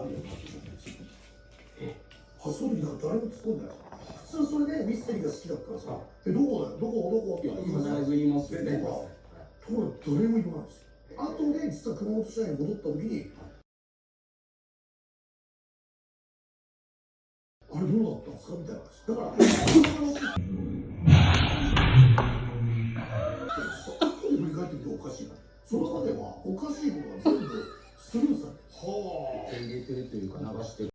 あるよなって思うんですよ。発想的だから誰も突っ込んでない。普通それでミステリーが好きだったらさ、どこだよ、どこって必ず言いますよね。ところが誰も言わないんですよ。後で実は熊本市内に戻った時に、あれどうだったんですかみたいな話。だから、後で振り返ってみておかしいな。そのまではおかしいことが全部スルーされて、はあ。入れてるというか流してる。